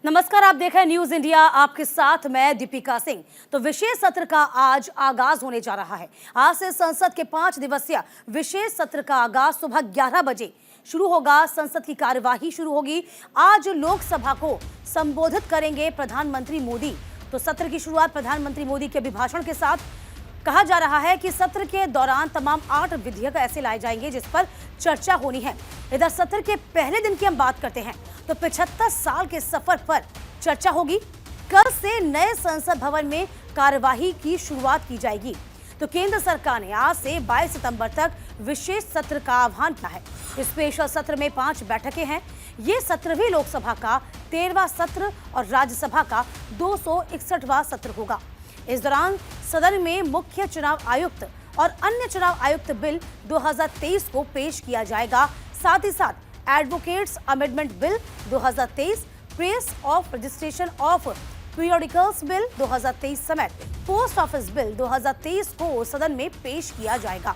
नमस्कार, आप देख रहे हैं न्यूज इंडिया। आपके साथ मैं दीपिका सिंह। तो विशेष सत्र का आज आगाज होने जा रहा है। आज से संसद के 5 दिवसीय विशेष सत्र का आगाज सुबह 11 बजे शुरू होगा। संसद की कार्यवाही शुरू होगी। आज लोकसभा को संबोधित करेंगे प्रधानमंत्री मोदी। तो सत्र की शुरुआत प्रधानमंत्री मोदी के अभिभाषण के साथ। कहा जा रहा है कि सत्र के दौरान तमाम 8 विधेयक ऐसे लाए जाएंगे जिस पर चर्चा होनी है। इधर सत्र के पहले दिन की हम बात करते हैं तो 75 साल के सफर पर चर्चा होगी। कल से नए संसद भवन में कार्यवाही की शुरुआत की जाएगी। तो केंद्र सरकार ने आज से 22 सितंबर तक विशेष सत्र का आह्वान किया है। स्पेशल सत्र में 5 बैठकें हैं। ये 17वीं लोकसभा का 13वां सत्र और राज्यसभा का 261वां सत्र होगा। इस दौरान सदन में मुख्य चुनाव आयुक्त और अन्य चुनाव आयुक्त बिल 2023 को पेश किया जाएगा। साथ ही साथ advocates amendment bill 2023, press of registration of periodicals bill 2023 समेत पोस्ट ऑफिस बिल 2023 को सदन में पेश किया जाएगा।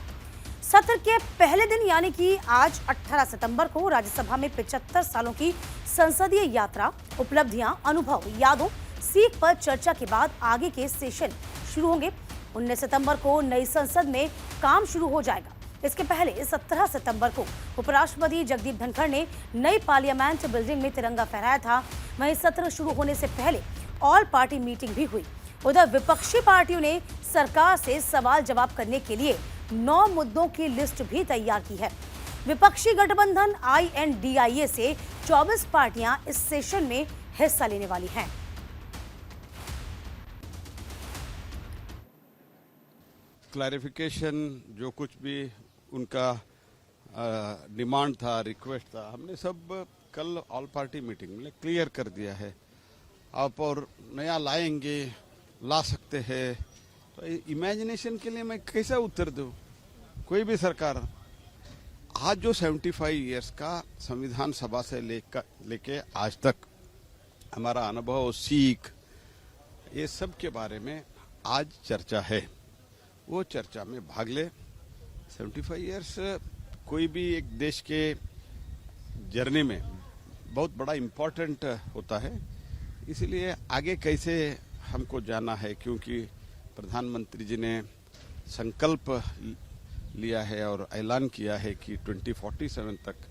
सत्र के पहले दिन यानी कि आज 18 सितंबर को राज्यसभा में 75 सालों की संसदीय यात्रा, उपलब्धियां, अनुभव, यादों, सीख पर चर्चा के बाद आगे के सेशन शुरू होंगे। 19 सितंबर को नई संसद में काम शुरू हो जाएगा। इसके पहले 17 सितंबर को उपराष्ट्रपति जगदीप धनखड़ ने नई पार्लियामेंट बिल्डिंग में तिरंगा फहराया था। वहीं सत्र शुरू होने से पहले ऑल पार्टी मीटिंग भी हुई। उधर विपक्षी पार्टियों ने सरकार से सवाल जवाब करने के लिए 9 मुद्दों की लिस्ट भी तैयार की है। विपक्षी गठबंधन INDIA से 24 पार्टियां इस सेशन में हिस्सा लेने वाली हैं। क्लैरिफिकेशन जो कुछ भी उनका डिमांड था, रिक्वेस्ट था, हमने सब कल ऑल पार्टी मीटिंग में क्लियर कर दिया है। आप और नया लाएंगे, ला सकते हैं, तो इमेजिनेशन के लिए मैं कैसा उत्तर दूं? कोई भी सरकार आज जो 75 इयर्स का संविधान सभा से लेके आज तक हमारा अनुभव, सीख, ये सब के बारे में आज चर्चा है। वो चर्चा में भाग ले। 75 इयर्स कोई भी एक देश के जर्नी में बहुत बड़ा इम्पोर्टेंट होता है। इसलिए आगे कैसे हमको जाना है, क्योंकि प्रधानमंत्री जी ने संकल्प लिया है और ऐलान किया है कि 2047 तक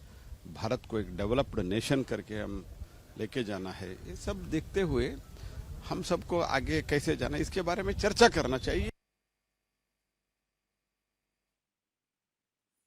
भारत को एक डेवलप्ड नेशन करके हम लेके जाना है। ये सब देखते हुए हम सबको आगे कैसे जाना है, इसके बारे में चर्चा करना चाहिए।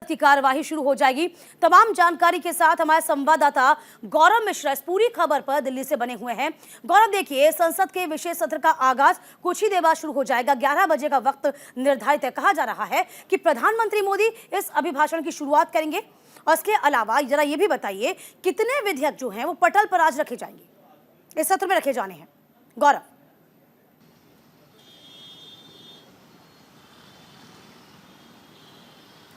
की कार्यवाही शुरू हो जाएगी। तमाम जानकारी के साथ हमारे संवाददाता गौरव मिश्रा इस पूरी खबर पर दिल्ली से बने हुए हैं। गौरव, देखिए, संसद के विशेष सत्र का आगाज कुछ ही देर बाद शुरू हो जाएगा। 11 बजे का वक्त निर्धारित है। कहा जा रहा है कि प्रधानमंत्री मोदी इस अभिभाषण की शुरुआत करेंगे और इसके अलावा जरा ये भी बताइए कितने विधेयक जो हैं वो पटल पर आज रखे जाएंगे, इस सत्र में रखे जाने हैं? गौरव।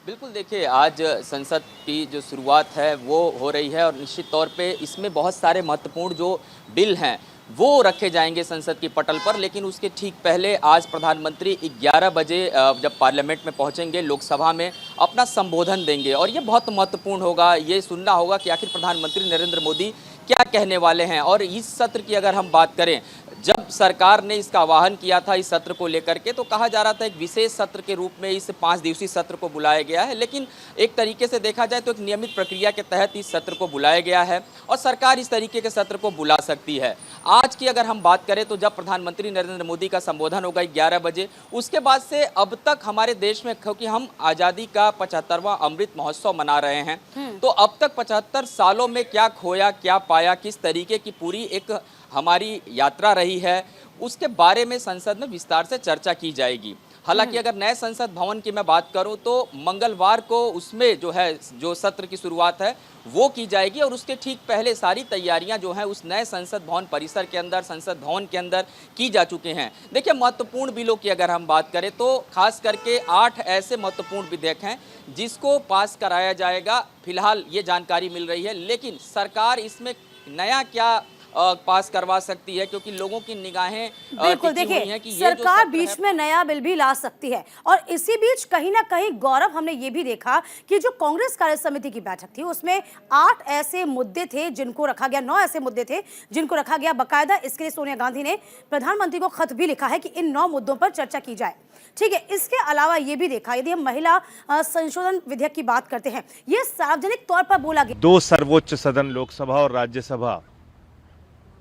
बिल्कुल, देखिए, आज संसद की जो शुरुआत है वो हो रही है और निश्चित तौर पे इसमें बहुत सारे महत्वपूर्ण जो बिल हैं वो रखे जाएंगे संसद की पटल पर। लेकिन उसके ठीक पहले आज प्रधानमंत्री 11 बजे जब पार्लियामेंट में पहुंचेंगे, लोकसभा में अपना संबोधन देंगे और ये बहुत महत्वपूर्ण होगा। ये सुनना होगा कि आखिर प्रधानमंत्री नरेंद्र मोदी क्या कहने वाले हैं। और इस सत्र की अगर हम बात करें, जब सरकार ने इसका आह्वान किया था इस सत्र को लेकर के, तो कहा जा रहा था एक विशेष सत्र के रूप में इस 5 दिवसीय सत्र को बुलाया गया है। लेकिन एक तरीके से देखा जाए तो एक नियमित प्रक्रिया के तहत इस सत्र को बुलाया गया है और सरकार इस तरीके के सत्र को बुला सकती है। आज की अगर हम बात करें तो जब प्रधानमंत्री नरेंद्र मोदी का संबोधन होगा 11 बजे, उसके बाद से अब तक हमारे देश में, क्योंकि हम आज़ादी का 75वां अमृत महोत्सव मना रहे हैं, तो अब तक 75 सालों में क्या खोया, क्या पाया, किस तरीके की पूरी एक हमारी यात्रा रही है, उसके बारे में संसद में विस्तार से चर्चा की जाएगी। हालांकि अगर नए संसद भवन की मैं बात करूं तो मंगलवार को उसमें जो सत्र की शुरुआत है वो की जाएगी और उसके ठीक पहले सारी तैयारियां जो हैं उस नए संसद भवन परिसर के अंदर, संसद भवन के अंदर की जा चुके हैं। देखिए, महत्वपूर्ण बिलों की अगर हम बात करें तो खास करके 8 ऐसे महत्वपूर्ण विधेयक हैं जिसको पास कराया जाएगा। फिलहाल ये जानकारी मिल रही है, लेकिन सरकार इसमें नया क्या पास करवा सकती है, क्योंकि लोगों की निगाहें बिल्कुल टिकी हुई देखिए, हैं कि ये जो सरकार सत्र बीच है। में नया बिल भी ला सकती है। और इसी बीच कहीं ना कहीं गौरव, हमने ये भी देखा कि जो कांग्रेस कार्य समिति की बैठक थी उसमें 8 ऐसे मुद्दे थे जिनको रखा गया, 9 ऐसे मुद्दे थे जिनको रखा गया बाकायदा। इसके लिए सोनिया गांधी ने प्रधानमंत्री को खत भी लिखा है कि इन 9 मुद्दों पर चर्चा की जाए। ठीक है, इसके अलावा ये भी देखा, यदि हम महिला संशोधन विधेयक की बात करते हैं, ये सार्वजनिक तौर पर बोला गया। 2 सर्वोच्च सदन लोकसभा और राज्यसभा,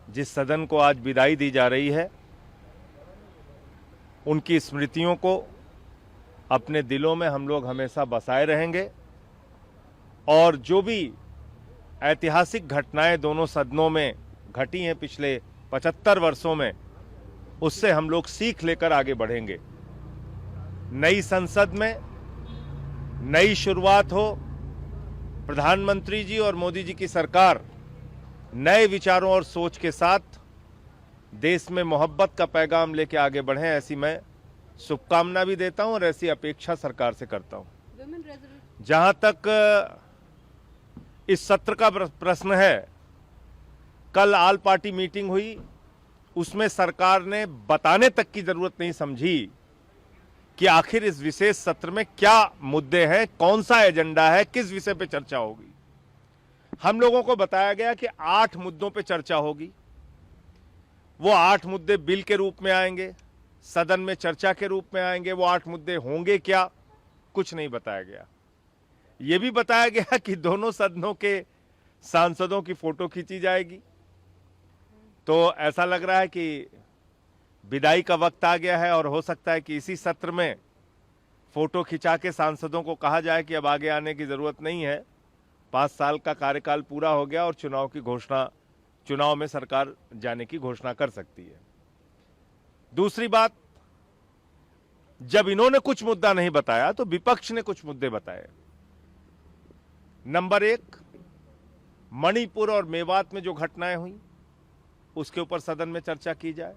जिस सदन को आज विदाई दी जा रही है, उनकी स्मृतियों को अपने दिलों में हम लोग हमेशा बसाए रहेंगे। और जो भी ऐतिहासिक घटनाएं दोनों सदनों में घटी हैं पिछले 75 वर्षों में, उससे हम लोग सीख लेकर आगे बढ़ेंगे। नई संसद में नई शुरुआत हो, प्रधानमंत्री जी और मोदी जी की सरकार नए विचारों और सोच के साथ देश में मोहब्बत का पैगाम लेके आगे बढ़ें, ऐसी मैं शुभकामना भी देता हूं और ऐसी अपेक्षा सरकार से करता हूं। जहां तक इस सत्र का प्रश्न है, कल ऑल पार्टी मीटिंग हुई, उसमें सरकार ने बताने तक की जरूरत नहीं समझी कि आखिर इस विशेष सत्र में क्या मुद्दे हैं, कौन सा एजेंडा है, किस विषय पे चर्चा होगी। हम लोगों को बताया गया कि 8 मुद्दों पे चर्चा होगी। वो 8 मुद्दे बिल के रूप में आएंगे, सदन में चर्चा के रूप में आएंगे। वो 8 मुद्दे होंगे क्या, कुछ नहीं बताया गया। ये भी बताया गया कि दोनों सदनों के सांसदों की फोटो खींची जाएगी। तो ऐसा लग रहा है कि विदाई का वक्त आ गया है और हो सकता है कि इसी सत्र में फोटो खिंचा के सांसदों को कहा जाए कि अब आगे आने की जरूरत नहीं है, 5 साल का कार्यकाल पूरा हो गया और चुनाव में सरकार जाने की घोषणा कर सकती है। दूसरी बात, जब इन्होंने कुछ मुद्दा नहीं बताया तो विपक्ष ने कुछ मुद्दे बताए। नंबर 1, मणिपुर और मेवात में जो घटनाएं हुई उसके ऊपर सदन में चर्चा की जाए।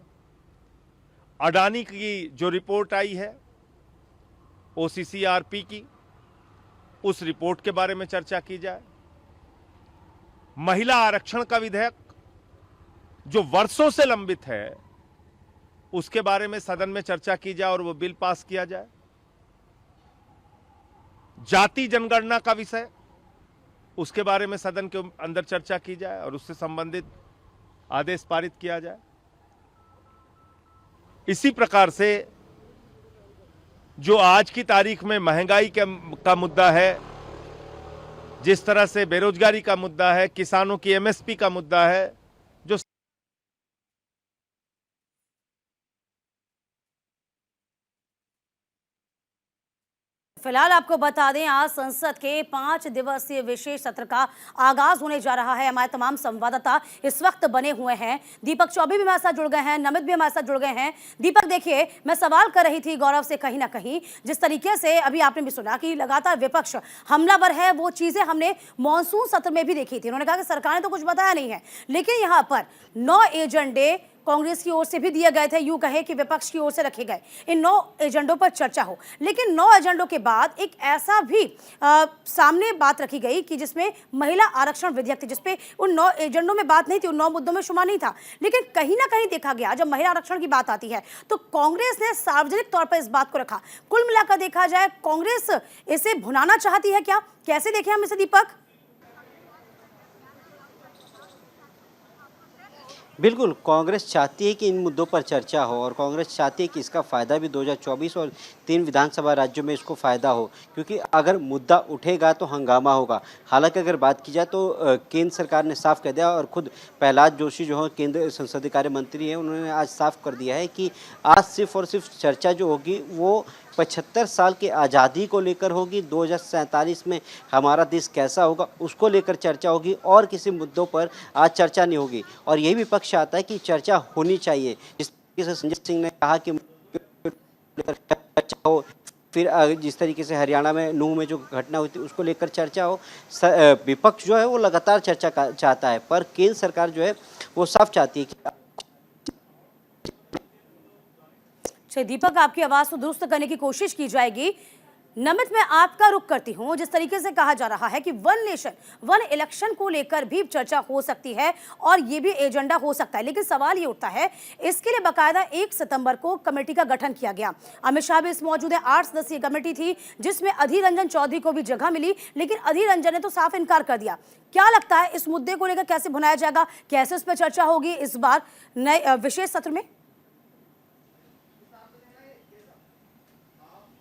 अडानी की जो रिपोर्ट आई है OCCRP की, उस रिपोर्ट के बारे में चर्चा की जाए। महिला आरक्षण का विधेयक जो वर्षों से लंबित है, उसके बारे में सदन में चर्चा की जाए और वो बिल पास किया जाए। जाति जनगणना का विषय, उसके बारे में सदन के अंदर चर्चा की जाए और उससे संबंधित आदेश पारित किया जाए। इसी प्रकार से जो आज की तारीख में महंगाई का मुद्दा है, जिस तरह से बेरोजगारी का मुद्दा है, किसानों की MSP का मुद्दा है, जो फिलहाल आपको बता दें, आज संसद के 5 दिवसीय विशेष सत्र का आगाज होने जा रहा है। हमारे तमाम संवाददाता इस वक्त बने हुए हैं। दीपक चौबे भी हमारे साथ जुड़ गए हैं, नमित भी हमारे साथ जुड़ गए हैं। दीपक, देखिए, मैं सवाल कर रही थी गौरव से, कहीं ना कहीं जिस तरीके से अभी आपने भी सुना कि लगातार विपक्ष हमलावर है, वो चीजें हमने मॉनसून सत्र में भी देखी थी। उन्होंने कहा कि सरकार ने तो कुछ बताया नहीं है, लेकिन यहाँ पर 9 एजेंडे कांग्रेस की ओर से भी दिए गए थे, यूं कहे कि विपक्ष की ओर से रखे गए। इन 9 एजेंडों पर चर्चा हो, लेकिन 9 एजेंडों के बाद एक ऐसा भी सामने बात रखी गई कि जिसमें महिला आरक्षण विधेयक थे, जिसपे उन 9 एजेंडों में बात नहीं थी, उन 9 मुद्दों में शुमार नहीं था। लेकिन कहीं ना कहीं देखा गया, जब महिला आरक्षण की बात आती है तो कांग्रेस ने सार्वजनिक तौर पर इस बात को रखा। कुल मिलाकर देखा जाए, कांग्रेस इसे भुनाना चाहती है क्या? कैसे देखें हम इसे, दीपक? बिल्कुल, कांग्रेस चाहती है कि इन मुद्दों पर चर्चा हो और कांग्रेस चाहती है कि इसका फ़ायदा भी 2024 और 3 विधानसभा राज्यों में इसको फ़ायदा हो, क्योंकि अगर मुद्दा उठेगा तो हंगामा होगा। हालांकि अगर बात की जाए तो केंद्र सरकार ने साफ कह दिया और खुद प्रहलाद जोशी जो है केंद्रीय संसदीय कार्य मंत्री हैं, उन्होंने आज साफ कर दिया है कि आज सिर्फ और सिर्फ चर्चा जो होगी वो 75 साल की आज़ादी को लेकर होगी, 2047 में हमारा देश कैसा होगा उसको लेकर चर्चा होगी और किसी मुद्दों पर आज चर्चा नहीं होगी। और यही विपक्ष आता है कि चर्चा होनी चाहिए। जिस तरीके से संजय सिंह ने कहा कि चर्चा हो, फिर जिस तरीके से हरियाणा में नूंह में जो घटना हुई थी उसको लेकर चर्चा हो। विपक्ष जो है वो लगातार चर्चा चाहता है, पर केंद्र सरकार जो है वो साफ चाहती है कि दीपक, आपकी आवाज को दुरुस्त करने की कोशिश की जाएगी। नमित, मैं आपका रुख करती हूं। जिस तरीके से कहा जा रहा है कि वन नेशन वन इलेक्शन को लेकर भी चर्चा हो सकती है और ये भी एजेंडा हो सकता है, लेकिन सवाल ये उठता है, इसके लिए बाकायदा 1 सितंबर को कमेटी का गठन किया गया। अमित शाह भी इस मौजूद है। 8 सदस्यीय कमेटी थी जिसमें अधीर रंजन चौधरी को भी जगह मिली, लेकिन अधीर रंजन ने तो साफ इनकार कर दिया। क्या लगता है इस मुद्दे को लेकर कैसे भुनाया जाएगा, कैसे इस पर चर्चा होगी इस बार नए विशेष सत्र में?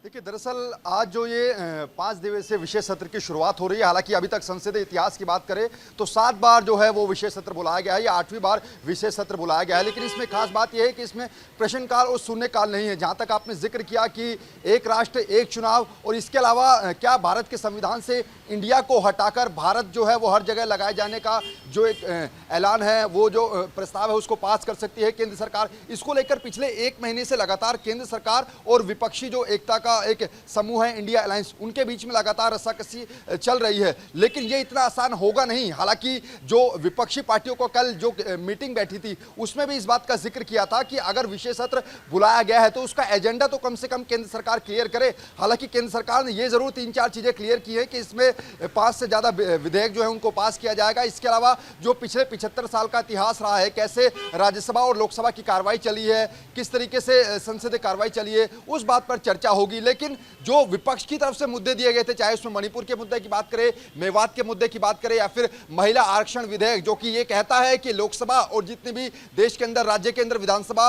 देखिए, दरअसल आज जो ये 5 दिवसीय विशेष सत्र की शुरुआत हो रही है, हालांकि अभी तक संसदीय इतिहास की बात करें तो 7 बार जो है वो विशेष सत्र बुलाया गया है, या 8वीं बार विशेष सत्र बुलाया गया है। लेकिन इसमें खास बात यह है कि इसमें प्रश्नकाल और शून्यकाल नहीं है। जहां तक आपने जिक्र किया कि एक राष्ट्र एक चुनाव, और इसके अलावा क्या भारत के संविधान से इंडिया को हटाकर भारत जो है वो हर जगह लगाए जाने का जो एक ऐलान है, वो जो प्रस्ताव है उसको पास कर सकती है केंद्र सरकार। इसको लेकर पिछले 1 महीने से लगातार केंद्र सरकार और विपक्षी जो एकता का एक समूह है इंडिया अलायंस, उनके बीच में लगातार रस्साकसी चल रही है। लेकिन ये इतना आसान होगा नहीं। हालांकि जो विपक्षी पार्टियों को कल जो मीटिंग बैठी थी उसमें भी इस बात का जिक्र किया था कि अगर विशेष सत्र बुलाया गया है तो उसका एजेंडा तो कम से कम केंद्र सरकार क्लियर करे। हालांकि केंद्र सरकार ने ये जरूर 3-4 चीजें क्लियर की है कि इसमें 5 से ज्यादा विधेयक जो है उनको पास किया जाएगा। इसके अलावा जो पिछले 75 साल का इतिहास रहा है, कैसे राज्यसभा और लोकसभा की कार्रवाई चली है, किस तरीके से संसदीय कार्रवाई चली है, उस बात पर चर्चा होगी। लेकिन जो विपक्ष की तरफ से मुद्दे दिए गए थे, चाहे उसमें मणिपुर के मुद्दे की बात करें, मेवात के मुद्दे की बात करें, या फिर महिला आरक्षण विधेयक, जो कि ये कहता है कि लोकसभा और जितने भी देश के अंदर राज्य के अंदर विधानसभा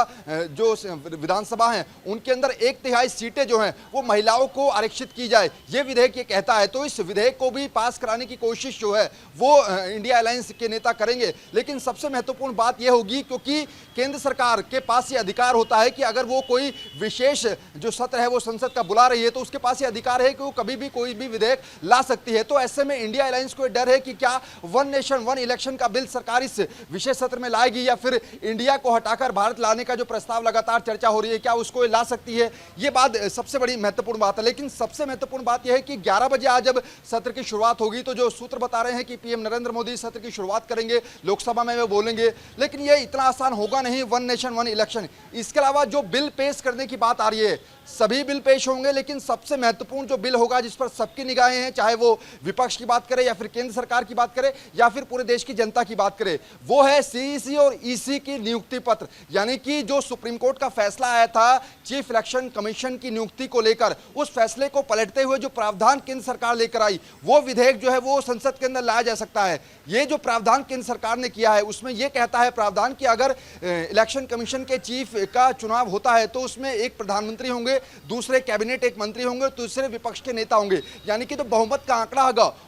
हैं उनके अंदर 1/3 सीटें जो हैं वो महिलाओं को आरक्षित की जाए, ये विधेयक ये कहता है। तो इस विधेयक को भी पास कराने की कोशिश जो है वो इंडिया अलायंस के नेता करेंगे। लेकिन सबसे महत्वपूर्ण बात यह होगी, क्योंकि केंद्र सरकार के पास ये अधिकार होता है कि अगर वो कोई विशेष जो सत्र है वो संसद का बुला रही है तो उसके पास ये अधिकार है कि वो कभी भी कोई भी विधेयक ला सकती है। तो ऐसे में इंडिया अलायंस को डर है कि क्या वन नेशन वन इलेक्शन का बिल सरकार इस विशेष सत्र में लाएगी, या फिर इंडिया को हटाकर भारत लाने का जो प्रस्ताव लगातार चर्चा हो रही है क्या उसको ला सकती है। ये बात सबसे बड़ी महत्वपूर्ण बात है। लेकिन सबसे महत्वपूर्ण बात यह है कि 11 बजे आज जब सत्र की शुरुआत होगी तो जो सूत्र बता रहे हैं कि पीएम नरेंद्र मोदी सत्र की शुरुआत करेंगे, लोकसभा में वे बोलेंगे। लेकिन यह इतना आसान होगा नहीं, वन नेशन वन इलेक्शन। इसके अलावा जो बिल पेश करने की बात आ रही है, सभी बिल पेश होंगे, लेकिन सबसे महत्वपूर्ण जो बिल होगा जिस पर सबकी निगाहें हैं, चाहे वो विपक्ष की बात करें या फिर केंद्र सरकार की बात करें या फिर पूरे देश की जनता की बात करें, वो है सीईसी और ईसी की नियुक्ति पत्र। यानी कि जो सुप्रीम कोर्ट का फैसला आया था चीफ इलेक्शन कमीशन की नियुक्ति को लेकर, उस फैसले को पलटते हुए जो प्रावधान केंद्र सरकार लेकर आई, वो विधेयक जो है वो संसद के अंदर लाया जा सकता है। ये जो प्रावधान केंद्र सरकार ने किया है उसमें यह कहता है प्रावधान कि अगर इलेक्शन कमीशन के चीफ का चुनाव होता है तो उसमें एक प्रधानमंत्री होंगे, दूसरे कैबिनेट एक मंत्री होंगे, दूसरे विपक्ष के नेता होंगे। यानी कि तो बहुमत का आंकड़ा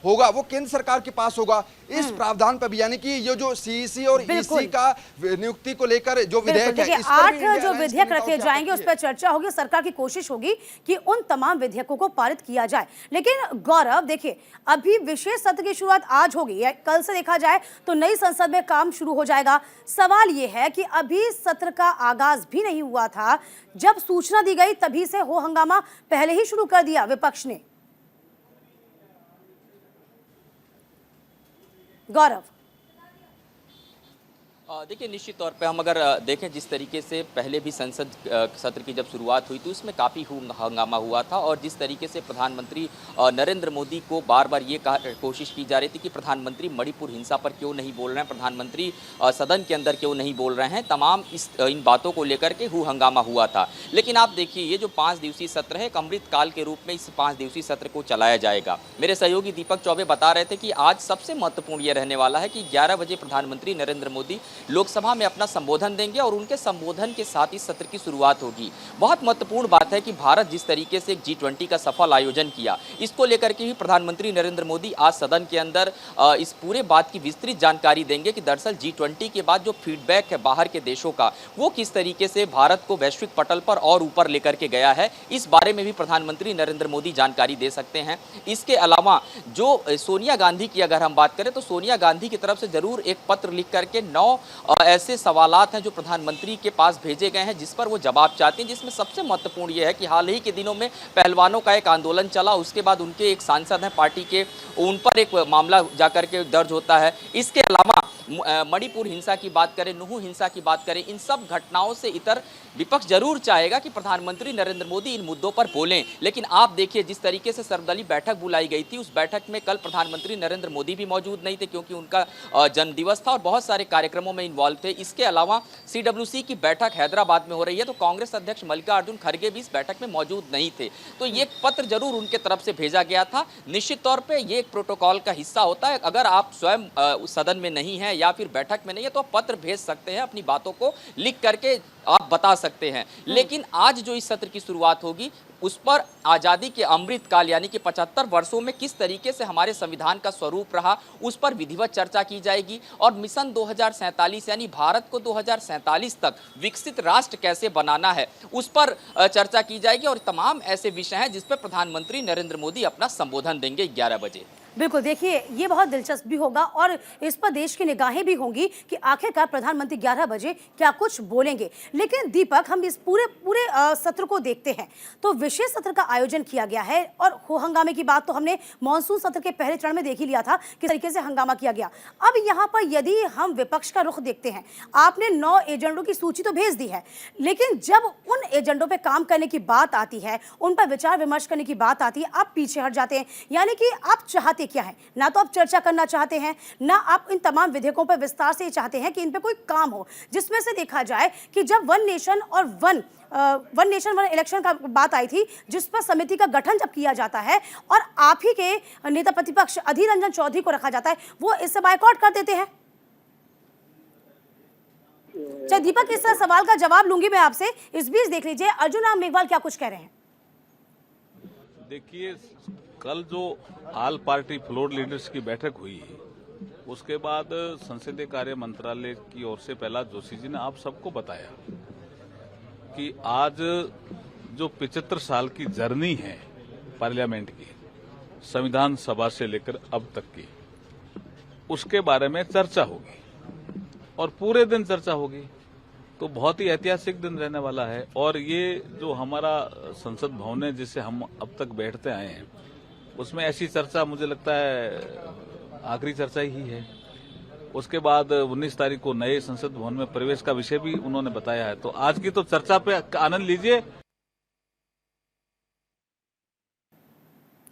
होगा वो केंद्र सरकार के पास होगा इस प्रावधान पर भी। यानी कि ये जो सीईसी और ईसी का नियुक्ति को लेकर जो विधेयक है, इस पर भी 8 जो विधेयक रखे जाएंगे उस पर चर्चा होगी। सरकार की कोशिश होगी कि उन तमाम विधेयकों को पारित किया जाए। लेकिन गौरव, देखिए, अभी विशेष सत्र की शुरुआत आज होगी या कल से देखा जाए तो नई संसद में काम शुरू हो जाएगा। सवाल यह है कि अभी सत्र का आगाज भी नहीं हुआ था, जब सूचना दी गई तभी से हो हंगामा पहले ही शुरू कर दिया विपक्ष ने। गौरव, देखिए, निश्चित तौर पे हम अगर देखें जिस तरीके से पहले भी संसद सत्र की जब शुरुआत हुई तो उसमें काफ़ी हंगामा हुआ था, और जिस तरीके से प्रधानमंत्री नरेंद्र मोदी को बार बार ये कोशिश की जा रही थी कि प्रधानमंत्री मणिपुर हिंसा पर क्यों नहीं बोल रहे हैं, प्रधानमंत्री सदन के अंदर क्यों नहीं बोल रहे हैं, तमाम इन बातों को लेकर के हंगामा हुआ था। लेकिन आप देखिए, ये जो 5 दिवसीय सत्र है, एक अमृतकाल के रूप में इस 5 दिवसीय सत्र को चलाया जाएगा। मेरे सहयोगी दीपक चौबे बता रहे थे कि आज सबसे महत्वपूर्ण ये रहने वाला है कि 11 बजे प्रधानमंत्री नरेंद्र मोदी लोकसभा में अपना संबोधन देंगे और उनके संबोधन के साथ इस सत्र की शुरुआत होगी। बहुत महत्वपूर्ण बात है कि भारत जिस तरीके से G20 का सफल आयोजन किया, इसको लेकर के भी प्रधानमंत्री नरेंद्र मोदी आज सदन के अंदर इस पूरे बात की विस्तृत जानकारी देंगे कि दरअसल G20 के बाद जो फीडबैक है बाहर के देशों का, वो किस तरीके से भारत को वैश्विक पटल पर और ऊपर लेकर के गया है। इस बारे में भी प्रधानमंत्री नरेंद्र मोदी जानकारी दे सकते हैं। इसके अलावा जो सोनिया गांधी की अगर हम बात करें तो सोनिया गांधी की तरफ से जरूर एक पत्र लिख करके 9 ऐसे सवालात हैं जो प्रधानमंत्री के पास भेजे गए हैं जिस पर वो जवाब चाहती हैं, जिसमें सबसे महत्वपूर्ण ये है कि हाल ही के दिनों में पहलवानों का एक आंदोलन चला, उसके बाद उनके एक सांसद हैं पार्टी के, उन पर एक मामला जाकर के दर्ज होता है। इसके अलावा मणिपुर हिंसा की बात करें, नुहू हिंसा की बात करें, इन सब घटनाओं से इतर विपक्ष जरूर चाहेगा कि प्रधानमंत्री नरेंद्र मोदी इन मुद्दों पर बोलें, लेकिन आप देखिए जिस तरीके से सर्वदलीय बैठक बुलाई गई थी, उस बैठक में कल प्रधानमंत्री नरेंद्र मोदी भी मौजूद नहीं थे क्योंकि उनका जन्मदिवस था और बहुत सारे कार्यक्रमों में इन्वॉल्व थे। इसके अलावा CWC की बैठक हैदराबाद में हो रही है, तो कांग्रेस अध्यक्ष मल्लिकार्जुन खड़गे भी इस बैठक में मौजूद नहीं थे। तो ये पत्र जरूर उनके तरफ से भेजा गया था। निश्चित तौर पर ये एक प्रोटोकॉल का हिस्सा होता है। अगर आप स्वयं सदन में नहीं है या फिर बैठक में नहीं है तो आप पत्र भेज सकते हैं, अपनी बातों को लिख करके आप बता सकते हैं। लेकिन आज जो इस सत्र की शुरुआत होगी उस पर आज़ादी के अमृत काल यानी कि 75 वर्षों में किस तरीके से हमारे संविधान का स्वरूप रहा, उस पर विधिवत चर्चा की जाएगी और मिशन 2047 यानी भारत को 2047 तक विकसित राष्ट्र कैसे बनाना है उस पर चर्चा की जाएगी। और तमाम ऐसे विषय हैं जिस पर प्रधानमंत्री नरेंद्र मोदी अपना संबोधन देंगे 11 बजे। बिल्कुल, देखिए ये बहुत दिलचस्प भी होगा और इस पर देश की निगाहें भी होंगी कि आखिरकार प्रधानमंत्री 11 बजे क्या कुछ बोलेंगे। लेकिन दीपक, हम इस पूरे सत्र को देखते हैं तो विशेष सत्र का आयोजन किया गया है और हो हंगामे की बात तो हमने मानसून सत्र के पहले चरण में देख ही लिया था किस तरीके से हंगामा किया गया। अब यहाँ पर यदि हम विपक्ष का रुख देखते हैं, आपने 9 एजेंडों की सूची तो भेज दी है, लेकिन जब उन एजेंडों पर काम करने की बात आती है, उन पर विचार विमर्श करने की बात आती है, आप पीछे हट जाते हैं। यानी कि आप चाहते क्या है, ना तो आप चर्चा करना चाहते हैं, ना आप इन तमाम विधेयकों पर विस्तार से चाहते हैं कि इन पे कोई काम हो, जिसमें से देखा जाए कि जब वन नेशन वन इलेक्शन का बात आई थी, जिस पर समिति का गठन जब किया जाता है और आप ही के नेता प्रतिपक्ष अधीर रंजन चौधरी को रखा जाता है, वो इससे बायकॉट कर देते हैं। चाहे दीपक, इस सवाल का जवाब लूंगी मैं आपसे। इस बीच देख लीजिए अर्जुन राम मेघवाल क्या कुछ कह रहे हैं। देखिए, कल जो ऑल पार्टी फ्लोर लीडर्स की बैठक हुई, उसके बाद संसदीय कार्य मंत्रालय की ओर से प्रहलाद जोशी जी ने आप सबको बताया कि आज जो 75 साल की जर्नी है पार्लियामेंट की, संविधान सभा से लेकर अब तक की, उसके बारे में चर्चा होगी और पूरे दिन चर्चा होगी। तो बहुत ही ऐतिहासिक दिन रहने वाला है। और ये जो हमारा संसद भवन है जिससे हम अब तक बैठते आए हैं, उसमें ऐसी चर्चा मुझे लगता है आखिरी चर्चा ही है। उसके बाद 19 तारीख को नए संसद भवन में प्रवेश का विषय भी उन्होंने बताया है। तो आज की तो चर्चा पे आनंद लीजिए।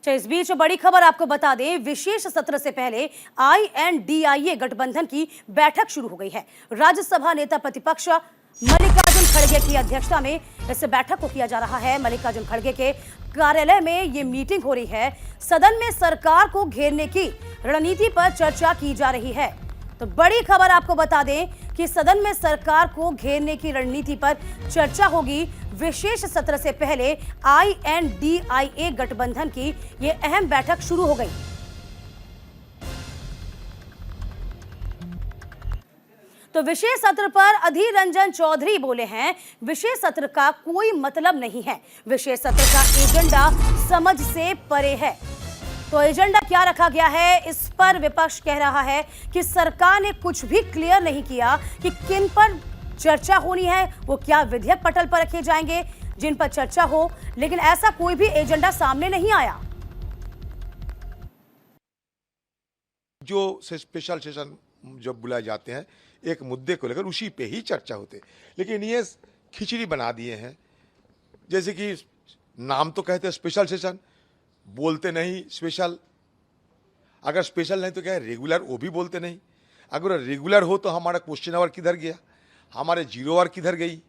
इस बीच बड़ी खबर आपको बता दें, विशेष सत्र से पहले INDIA गठबंधन की बैठक शुरू हो गई है। राज्यसभा नेता प्रतिपक्ष मल्लिकार्जुन खड़गे की अध्यक्षता में इस बैठक को किया जा रहा है। मल्लिकार्जुन खड़गे के कार्यालय में ये मीटिंग हो रही है। सदन में सरकार को घेरने की रणनीति पर चर्चा की जा रही है। तो बड़ी खबर आपको बता दें कि सदन में सरकार को घेरने की रणनीति पर चर्चा होगी। विशेष सत्र से पहले INDIA गठबंधन की ये अहम बैठक शुरू हो गई। तो विशेष सत्र पर अधीर रंजन चौधरी बोले हैं, विशेष सत्र का कोई मतलब नहीं है, विशेष सत्र का एजेंडा समझ से परे है। तो एजेंडा क्या रखा गया है, इस पर विपक्ष कह रहा है कि सरकार ने कुछ भी क्लियर नहीं किया कि किन पर चर्चा होनी है, वो क्या विधेयक पटल पर रखे जाएंगे जिन पर चर्चा हो, लेकिन ऐसा कोई भी एजेंडा सामने नहीं आया। जो स्पेशल सेशन जब बुलाए जाते हैं एक मुद्दे को लेकर उसी पे ही चर्चा होते, लेकिन ये खिचड़ी बना दिए हैं। जैसे कि नाम तो कहते हैं स्पेशल सेशन, बोलते नहीं स्पेशल। अगर स्पेशल नहीं तो क्या है रेगुलर, वो भी बोलते नहीं। अगर रेगुलर हो तो हमारा क्वेश्चन आवर किधर गया, हमारे जीरो आवर किधर गई,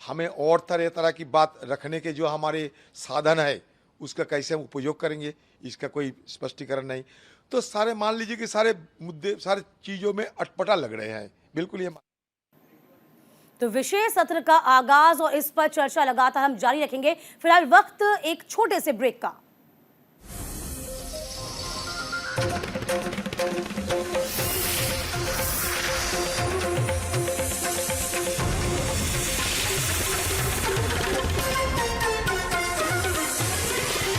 हमें और तरह तरह की बात रखने के जो हमारे साधन है उसका कैसे हम उपयोग करेंगे, इसका कोई स्पष्टीकरण नहीं। तो सारे मान लीजिए कि सारे मुद्दे सारे चीजों में अटपटा लग रहे हैं। बिल्कुल ये तो विशेष सत्र का आगाज और इस पर चर्चा लगातार हम जारी रखेंगे। फिलहाल वक्त एक छोटे से ब्रेक का।